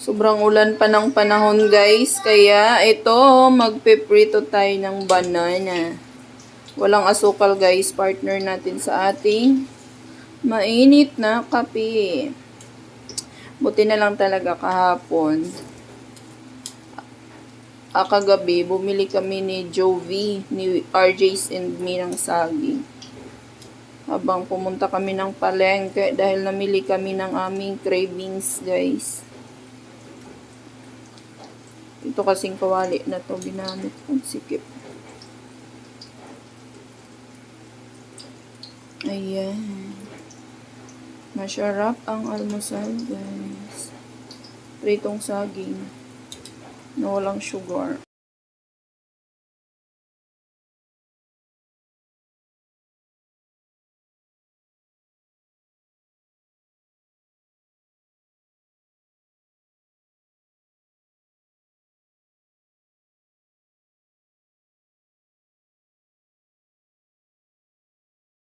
Sobrang ulan pa ng panahon guys. Kaya ito, magpiprito tayo ng banana. Walang asukal guys, partner natin sa ating mainit na kape. Buti na lang talaga kahapon. Kagabi, bumili kami ni Jovi, ni RJ's and me ng saging. Habang pumunta kami ng palengke dahil namili kami ng aming cravings guys. Ito kasing kawali na to ginamit kong sikip. Ayan. Masarap ang almusal guys. Pritong saging na walang sugar.